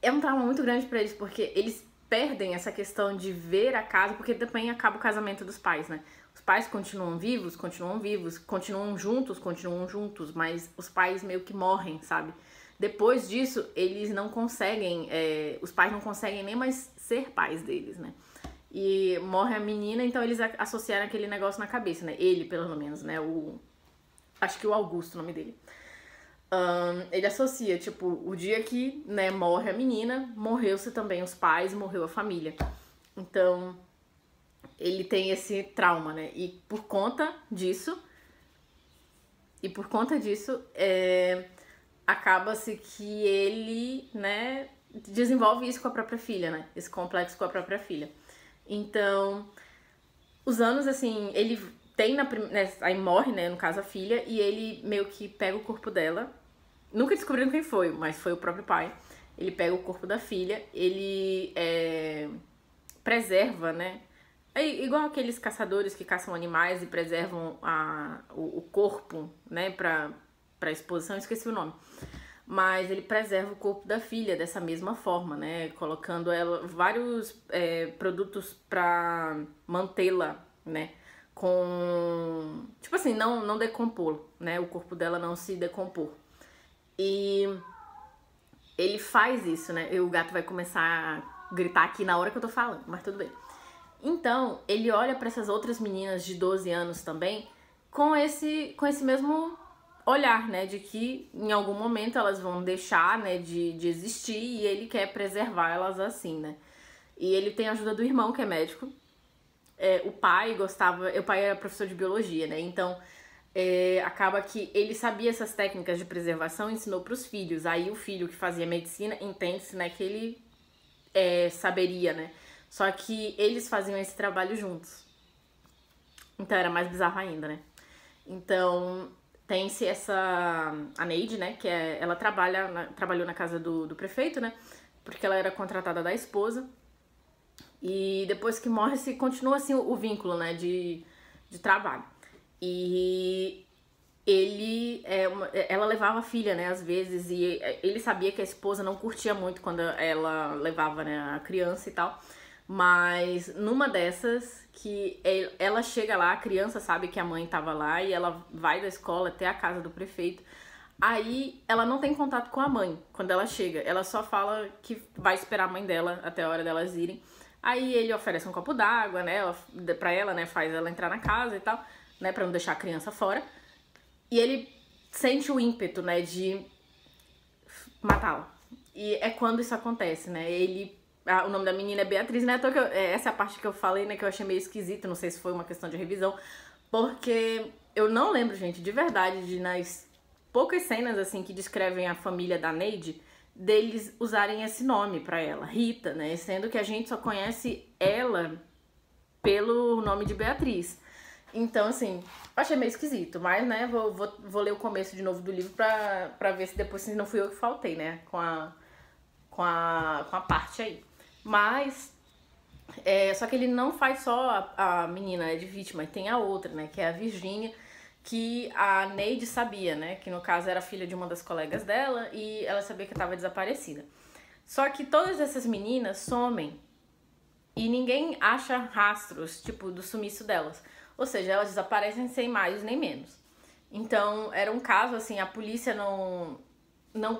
é um trauma muito grande pra eles, porque eles perdem essa questão de ver a casa, porque também acaba o casamento dos pais, né? Os pais continuam vivos, continuam juntos, mas os pais meio que morrem, sabe? Depois disso, eles não conseguem, os pais não conseguem nem mais ser pais deles, né? E morre a menina, então eles associaram aquele negócio na cabeça, né? Ele, pelo menos, né? Acho que o Augusto, o nome dele. Ele associa, tipo, o dia que, né, morre a menina, morreu-se também os pais, morreu a família. Então, ele tem esse trauma, né? E por conta disso, acaba-se que ele, né, desenvolve isso com a própria filha, né? Esse complexo com a própria filha. Então, os anos, assim, ele tem aí morre, né, no caso a filha, e ele meio que pega o corpo dela. Nunca descobriram quem foi, mas foi o próprio pai. Ele pega o corpo da filha, ele preserva, né? Igual aqueles caçadores que caçam animais e preservam o corpo, né, pra exposição, esqueci o nome. Mas ele preserva o corpo da filha dessa mesma forma, né? Colocando ela vários produtos pra mantê-la, né? Tipo assim, não decompor, né? O corpo dela não se decompor. E ele faz isso, né? E o gato vai começar a gritar aqui na hora que eu tô falando, mas tudo bem. Então, ele olha pra essas outras meninas de 12 anos também com esse mesmo olhar, né? De que em algum momento elas vão deixar, né, de existir e ele quer preservar elas assim, né? E ele tem a ajuda do irmão, que é médico. O pai era professor de biologia, né? Então, acaba que ele sabia essas técnicas de preservação e ensinou pros filhos. Aí o filho que fazia medicina entende-se, né, que ele saberia, né? Só que eles faziam esse trabalho juntos. Então era mais bizarro ainda, né? Então tem-se a Neide, né? Que ela trabalhou na casa do prefeito, né? Porque ela era contratada da esposa. E depois que morre, se continua assim o vínculo, né? De trabalho. E ela levava a filha, né, às vezes, e ele sabia que a esposa não curtia muito quando ela levava, né, a criança e tal, Mas numa dessas que ela chega lá, a criança sabe que a mãe tava lá e ela vai da escola até a casa do prefeito. Aí ela não tem contato com a mãe quando ela chega. Ela só fala que vai esperar a mãe dela até a hora delas irem. Aí ele oferece um copo d'água, né, pra ela, né, faz ela entrar na casa e tal, né, pra não deixar a criança fora. E ele sente o ímpeto, né, de matá-la. E é quando isso acontece, né, o nome da menina é Beatriz, né, essa é a parte que eu falei, né, que eu achei meio esquisito, não sei se foi uma questão de revisão, porque eu não lembro, gente, de verdade, nas poucas cenas, assim, que descrevem a família da Neide, deles usarem esse nome pra ela, Rita, né? Sendo que a gente só conhece ela pelo nome de Beatriz. Então, assim, eu achei meio esquisito, mas, né, vou ler o começo de novo do livro pra ver se depois se não fui eu que faltei, né, com a parte aí. Mas, só que ele não faz só a menina de vítima, tem a outra, né, que é a Virgínia, que a Neide sabia, né, que no caso era filha de uma das colegas dela e ela sabia que estava desaparecida. Só que todas essas meninas somem e ninguém acha rastros, tipo, do sumiço delas. Ou seja, elas desaparecem sem mais nem menos. Então, era um caso, assim, a polícia não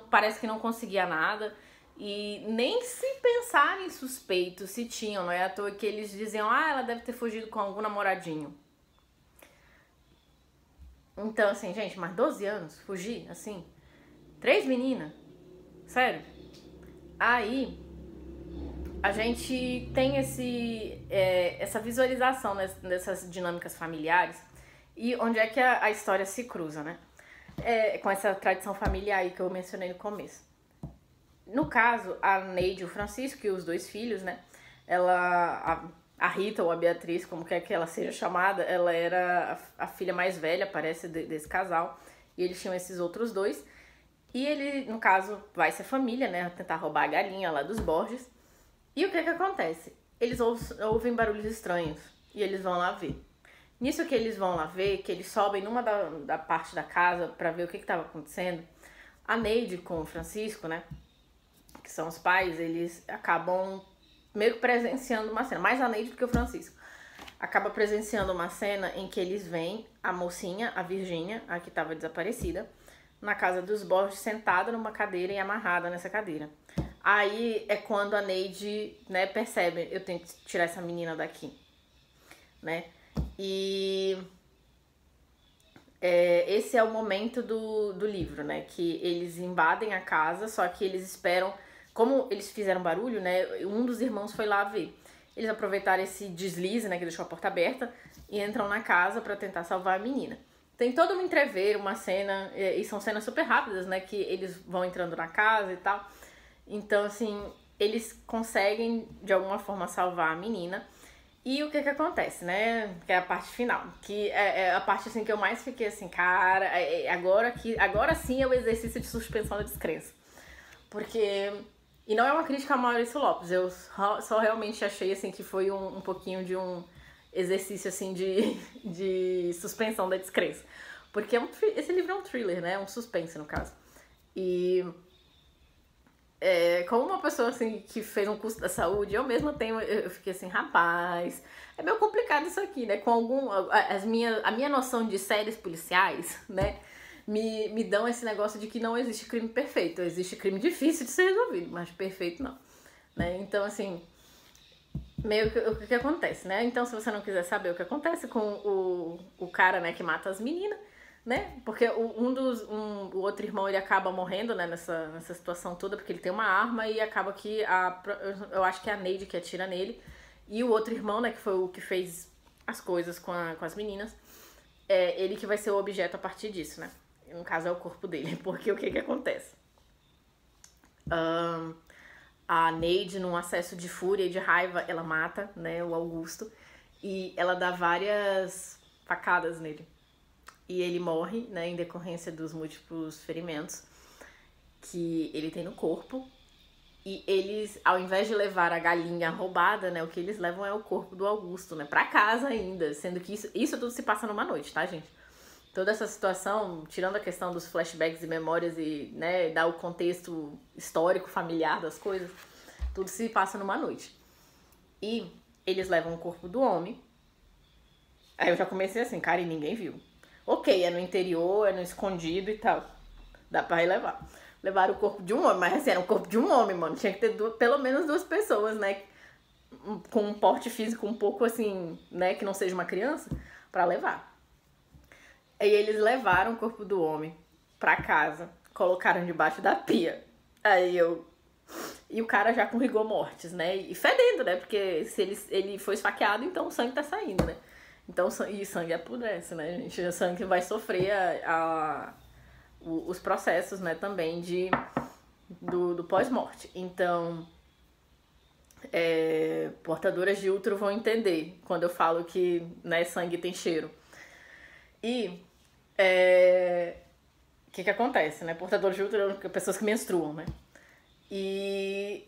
parece que não conseguia nada e nem se pensar em suspeitos se tinham, não é à toa que eles diziam, ela deve ter fugido com algum namoradinho. Então, assim, gente, mas 12 anos, fugir, assim, 3 meninas, sério. Aí, a gente tem essa visualização dessas dinâmicas familiares e onde é que a história se cruza, né? Com essa tradição familiar aí que eu mencionei no começo. No caso, a Neide e o Francisco, e os 2 filhos, né? A Rita, ou a Beatriz, como quer que ela seja chamada, ela era a filha mais velha, parece, desse casal. E eles tinham esses outros 2. E ele, no caso, vai ser família, né? Tentar roubar a galinha lá dos Borges. E o que acontece? Eles ouvem barulhos estranhos e eles vão lá ver. Nisso que eles vão lá ver, que eles sobem numa da parte da casa pra ver o que estava acontecendo, a Neide com o Francisco, né? Que são os pais, eles acabam meio que presenciando uma cena, mais a Neide do que o Francisco. Acaba presenciando uma cena em que eles veem a mocinha, a Virgínia, a que estava desaparecida, na casa dos Borges, sentada numa cadeira e amarrada nessa cadeira. Aí é quando a Neide, né, percebe, eu tenho que tirar essa menina daqui, né? E esse é o momento do livro, né? Que eles invadem a casa, só que eles esperam. Como eles fizeram barulho, né, um dos irmãos foi lá ver. Eles aproveitaram esse deslize, né, que deixou a porta aberta, e entram na casa pra tentar salvar a menina. Tem todo um entrever, uma cena, e são cenas super rápidas, né, que eles vão entrando na casa e tal. Então, assim, eles conseguem, de alguma forma, salvar a menina. E o que acontece, né, que é a parte final, que é a parte, assim, que eu mais fiquei assim, cara, agora sim é o exercício de suspensão da descrença. Porque... E não é uma crítica a Maurício Lopes, eu só realmente achei, assim, que foi um pouquinho de um exercício, assim, de suspensão da descrença. Porque esse livro é um thriller, né, um suspense, no caso. E como uma pessoa, assim, que fez um curso da saúde, eu fiquei assim, rapaz, é meio complicado isso aqui, né, com a minha noção de séries policiais, né, me dão esse negócio de que não existe crime perfeito. Existe crime difícil de ser resolvido, mas perfeito não, né? Então, assim, meio que o que acontece, né? Então, se você não quiser saber o que acontece com o cara, né, que mata as meninas, né? Porque o outro irmão, ele acaba morrendo, né, nessa situação toda, porque ele tem uma arma e acaba que eu acho que é a Neide que atira nele. E o outro irmão, né, que foi o que fez as coisas com as meninas, ele que vai ser o objeto a partir disso, né? No caso é o corpo dele, porque o que acontece? A Neide, num acesso de fúria e de raiva, ela mata, né, o Augusto, e ela dá várias facadas nele. E ele morre, né, em decorrência dos múltiplos ferimentos que ele tem no corpo. E eles, ao invés de levar a galinha roubada, né, o que eles levam é o corpo do Augusto, né, pra casa ainda, sendo que isso tudo se passa numa noite, tá, gente? Toda essa situação, tirando a questão dos flashbacks e memórias e, né, dar o contexto histórico, familiar das coisas, tudo se passa numa noite. E eles levam o corpo do homem. Aí eu já comecei assim, cara, e ninguém viu. Ok, é no interior, é no escondido e tal. Dá pra relevar. Levaram o corpo de um homem, mas assim, era o corpo de um homem, mano. Tinha que ter pelo menos 2 pessoas, né? Com um porte físico um pouco assim, né? Que não seja uma criança, pra levar. Aí eles levaram o corpo do homem pra casa, colocaram debaixo da pia. Aí eu... E o cara já com rigor mortis, né? E fedendo, né? Porque se ele foi esfaqueado, então o sangue tá saindo, né? Então, e sangue apodrece, né, gente? O sangue vai sofrer os processos, né, também do pós-morte. Então, portadoras de útero vão entender quando eu falo que, né, sangue tem cheiro. E o que acontece, né? Portadoras de útero são pessoas que menstruam, né? E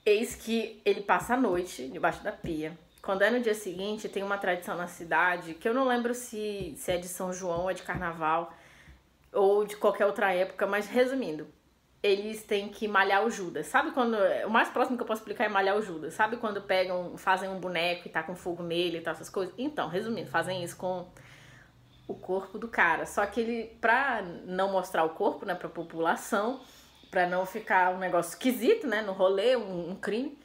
eis que ele passa a noite debaixo da pia. Quando é no dia seguinte, tem uma tradição na cidade, que eu não lembro se é de São João, é de Carnaval, ou de qualquer outra época, mas resumindo, eles têm que malhar o Judas. Sabe quando... O mais próximo que eu posso explicar é malhar o Judas. Sabe quando fazem um boneco e tá com fogo nele e tal, essas coisas? Então, resumindo, fazem isso com o corpo do cara. Só que ele, pra não mostrar o corpo, né, pra população, pra não ficar um negócio esquisito, né, no rolê, um crime,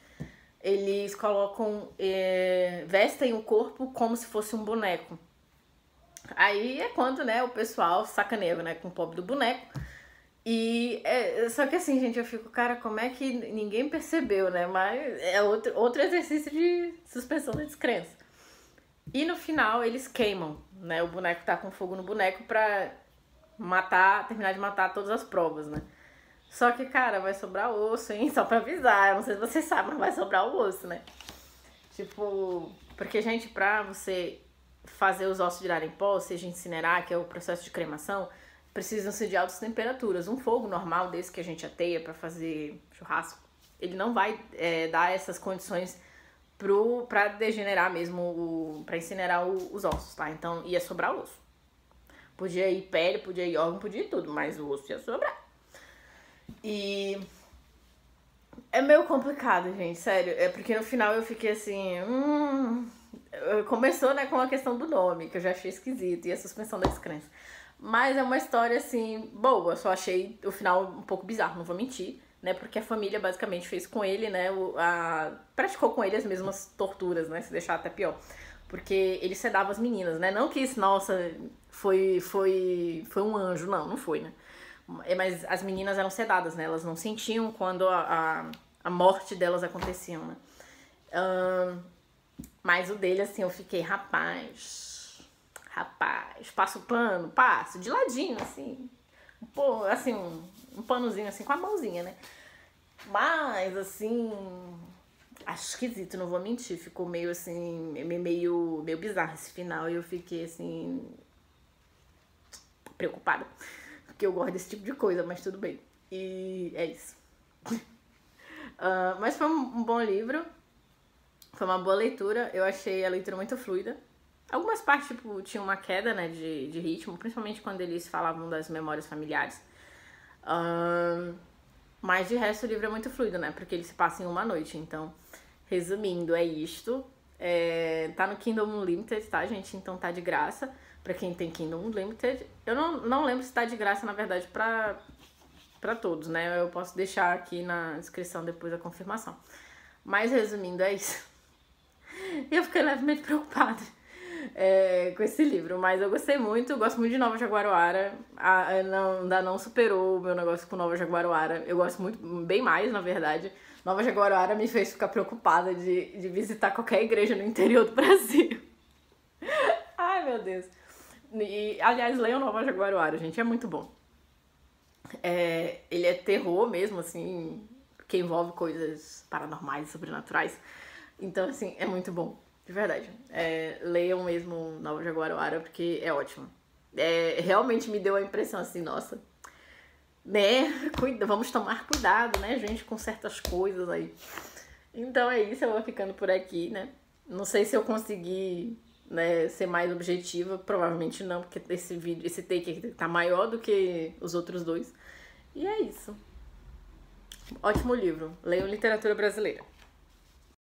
eles colocam, vestem o corpo como se fosse um boneco. Aí é quando, né, o pessoal sacaneia, né, com o pobre do boneco. E só que assim, gente, eu fico, cara, como é que ninguém percebeu, né? Mas é outro exercício de suspensão da descrença. E no final eles queimam, né? O boneco tá com fogo no boneco pra terminar de matar todas as provas, né? Só que, cara, vai sobrar osso, hein? Só pra avisar. Eu não sei se vocês sabem, mas vai sobrar o osso, né? Tipo... Porque, gente, pra você fazer os ossos virarem pó, ou seja, incinerar, que é o processo de cremação, precisam-se de altas temperaturas. Um fogo normal desse que a gente ateia pra fazer churrasco, ele não vai dar essas condições pra degenerar mesmo, pra incinerar os ossos, tá? Então, ia sobrar osso. Podia ir pele, podia ir órgão, podia ir tudo, mas o osso ia sobrar. E é meio complicado, gente, sério. É porque no final eu fiquei assim... Começou, né, com a questão do nome, que eu já achei esquisito, e a suspensão da descrença. Mas é uma história, assim, boa. Só achei o final um pouco bizarro, não vou mentir, né? Porque a família basicamente fez com ele, né? Praticou com ele as mesmas torturas, né? Se deixar até pior. Porque ele sedava as meninas, né? Não que isso, nossa, foi um anjo, não foi, né? Mas as meninas eram sedadas, né? Elas não sentiam quando a morte delas acontecia, né? Mas o dele, assim, eu fiquei, rapaz, passo o pano, passo, de ladinho, assim, um panozinho, assim, com a mãozinha, né? Mas, assim, acho esquisito, não vou mentir, ficou meio, assim, meio bizarro esse final, e eu fiquei, assim, preocupada, porque eu gosto desse tipo de coisa, mas tudo bem, e é isso. Mas foi um bom livro, foi uma boa leitura, eu achei a leitura muito fluida. Algumas partes, tipo, tinha uma queda, né, de ritmo, principalmente quando eles falavam das memórias familiares. Mas de resto o livro é muito fluido, né, porque ele se passa em uma noite. Então, resumindo, é isto. Tá no Kindle Unlimited, tá, gente? Então tá de graça pra quem tem Kindle Unlimited. Eu não lembro se tá de graça, na verdade, pra todos, né? Eu posso deixar aqui na descrição depois a confirmação. Mas resumindo, é isso. Eu fiquei levemente preocupada com esse livro, mas eu gostei muito, gosto muito de Nova Jaguaruara. Ainda não superou o meu negócio com Nova Jaguaruara. Eu gosto muito, bem mais, na verdade. Nova Jaguaruara me fez ficar preocupada de visitar qualquer igreja no interior do Brasil. Ai, meu Deus. E, aliás, leiam Nova Jaguaruara, gente, é muito bom. Ele é terror mesmo, assim, que envolve coisas paranormais e sobrenaturais. Então, assim, é muito bom. De verdade. Leiam mesmo Nova Jaguaruara, porque é ótimo. Realmente me deu a impressão assim, nossa, né? Vamos tomar cuidado, né, gente, com certas coisas aí. Então é isso, eu vou ficando por aqui, né? Não sei se eu consegui, né, ser mais objetiva, provavelmente não, porque esse take aqui tá maior do que os outros dois. E é isso. Ótimo livro. Leiam literatura brasileira.